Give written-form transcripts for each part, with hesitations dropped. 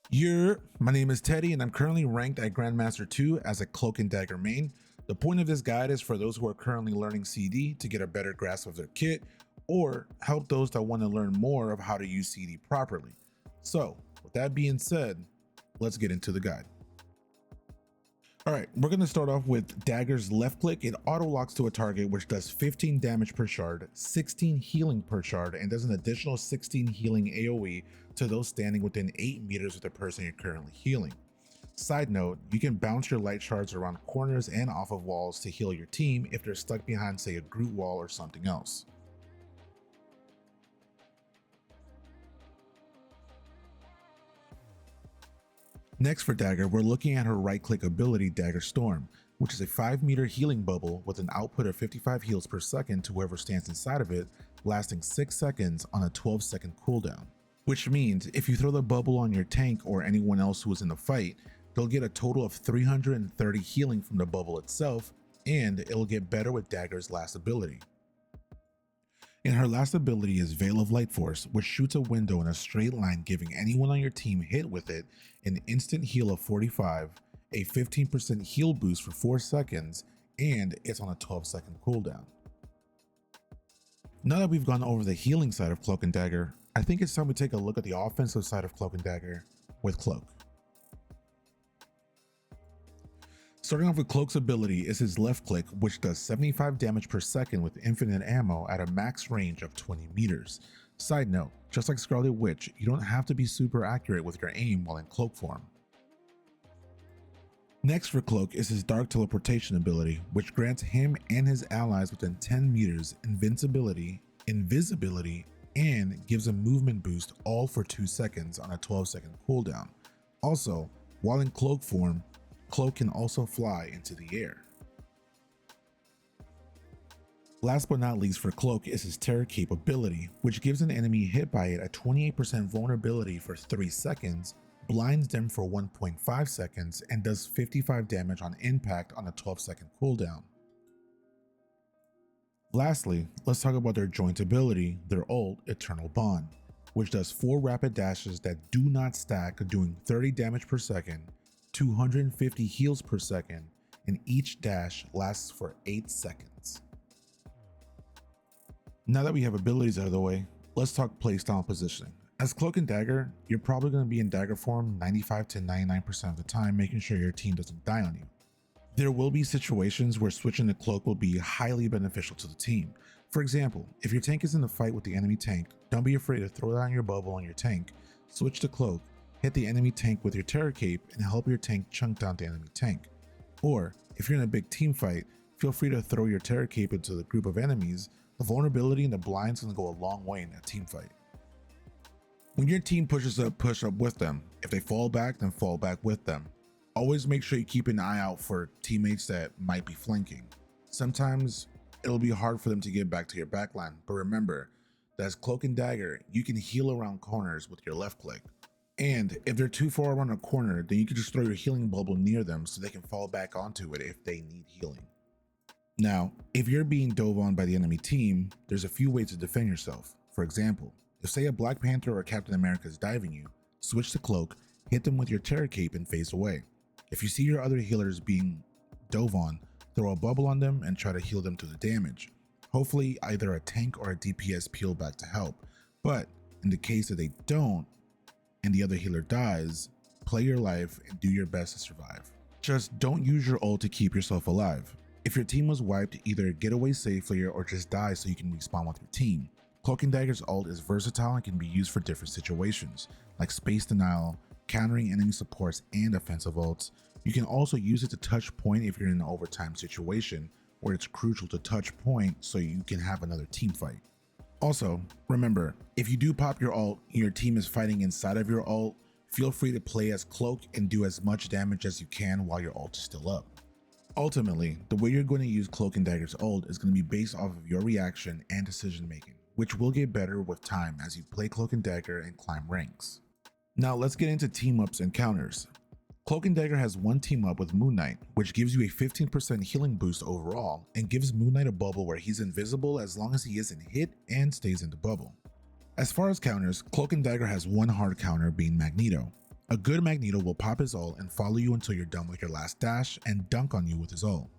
My name is Teddy and I'm currently ranked at Grandmaster 2 as a Cloak and Dagger main. The point of this guide is for those who are currently learning CD to get a better grasp of their kit, or help those that want to learn more of how to use CD properly. So, with that being said, let's get into the guide. Alright, we're going to start off with Dagger's left click. It auto locks to a target which does 15 damage per shard, 16 healing per shard, and does an additional 16 healing AoE to those standing within 8 meters of the person you're currently healing. Side note, you can bounce your light shards around corners and off of walls to heal your team if they're stuck behind, say, a Groot wall or something else. Next for Dagger, we're looking at her right click ability, Dagger Storm, which is a 5-meter healing bubble with an output of 55 heals per second to whoever stands inside of it, lasting 6 seconds on a 12-second cooldown. Which means if you throw the bubble on your tank or anyone else who is in the fight, they'll get a total of 330 healing from the bubble itself, and it'll get better with Dagger's last ability. And her last ability is Veil of Light Force, which shoots a window in a straight line, giving anyone on your team hit with it an instant heal of 45, a 15% heal boost for 4 seconds, and it's on a 12-second cooldown. Now that we've gone over the healing side of Cloak and Dagger, I think it's time we take a look at the offensive side of Cloak and Dagger with Cloak. Starting off with Cloak's ability is his left click, which does 75 damage per second with infinite ammo at a max range of 20 meters. Side note, just like Scarlet Witch, you don't have to be super accurate with your aim while in cloak form. Next for Cloak is his Dark Teleportation ability, which grants him and his allies within 10 meters invincibility, invisibility, and gives a movement boost, all for 2 seconds on a 12-second cooldown. Also, while in cloak form, Cloak can also fly into the air. Last but not least for Cloak is his Terror Cape ability, which gives an enemy hit by it a 28% vulnerability for 3 seconds, blinds them for 1.5 seconds, and does 55 damage on impact on a 12-second cooldown. Lastly, let's talk about their joint ability, their ult, Eternal Bond, which does 4 rapid dashes that do not stack, doing 30 damage per second, 250 heals per second, and each dash lasts for 8 seconds. Now that we have abilities out of the way, let's talk playstyle positioning. As Cloak and Dagger, you're probably going to be in Dagger form 95 to 99% of the time, making sure your team doesn't die on you. There will be situations where switching to Cloak will be highly beneficial to the team. For example, if your tank is in a fight with the enemy tank, don't be afraid to throw down your bubble on your tank, switch to Cloak, hit the enemy tank with your Terror Cape, and help your tank chunk down the enemy tank. Or, if you're in a big team fight, feel free to throw your Terror Cape into the group of enemies. The vulnerability and the blind's gonna go a long way in that team fight. When your team pushes up, push up with them. If they fall back, then fall back with them. Always make sure you keep an eye out for teammates that might be flanking. Sometimes it'll be hard for them to get back to your backline, but remember that as Cloak and Dagger, you can heal around corners with your left click. And if they're too far around a corner, then you can just throw your healing bubble near them so they can fall back onto it if they need healing. Now, if you're being dove on by the enemy team, there's a few ways to defend yourself. For example, if say a Black Panther or Captain America is diving you, switch to Cloak, hit them with your Terror Cape, and phase away. If you see your other healers being dove on, throw a bubble on them and try to heal them to the damage. Hopefully either a tank or a DPS peel back to help, but in the case that they don't, and the other healer dies, play your life and do your best to survive. Just don't use your ult to keep yourself alive. If your team was wiped, either get away safely or just die so you can respawn with your team. Cloak and Dagger's ult is versatile and can be used for different situations, like space denial, countering enemy supports, and offensive ults. You can also use it to touch point if you're in an overtime situation, where it's crucial to touch point so you can have another team fight. Also, remember, if you do pop your ult and your team is fighting inside of your ult, feel free to play as Cloak and do as much damage as you can while your ult is still up. Ultimately, the way you're going to use Cloak and Dagger's ult is going to be based off of your reaction and decision making, which will get better with time as you play Cloak and Dagger and climb ranks. Now let's get into team ups and counters. Cloak and Dagger has one team up with Moon Knight, which gives you a 15% healing boost overall and gives Moon Knight a bubble where he's invisible as long as he isn't hit and stays in the bubble. As far as counters, Cloak and Dagger has one hard counter being Magneto. A good Magneto will pop his ult and follow you until you're done with your last dash and dunk on you with his ult.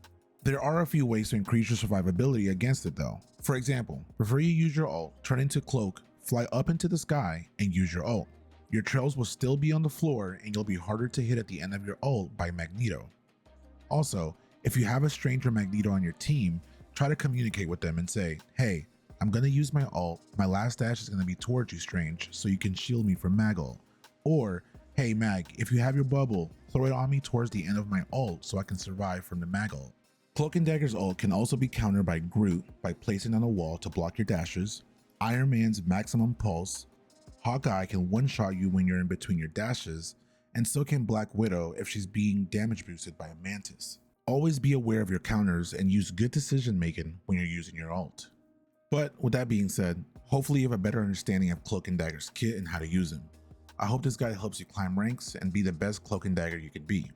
There are a few ways to increase your survivability against it though. For example, before you use your ult, turn into Cloak, fly up into the sky, and use your ult. Your trails will still be on the floor and you'll be harder to hit at the end of your ult by Magneto. Also, if you have a stranger Magneto on your team, try to communicate with them and say, hey, I'm gonna use my ult, my last dash is gonna be towards you, Strange, so you can shield me from Mag ult. Or, hey Mag, if you have your bubble, throw it on me towards the end of my ult so I can survive from the Mag ult. Cloak and Dagger's ult can also be countered by Groot by placing on a wall to block your dashes, Iron Man's maximum pulse, Hawkeye can one-shot you when you're in between your dashes, and so can Black Widow if she's being damage boosted by a Mantis. Always be aware of your counters and use good decision making when you're using your ult. But with that being said, hopefully you have a better understanding of Cloak and Dagger's kit and how to use him. I hope this guide helps you climb ranks and be the best Cloak and Dagger you could be.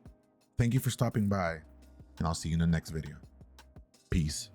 Thank you for stopping by, and I'll see you in the next video. Peace.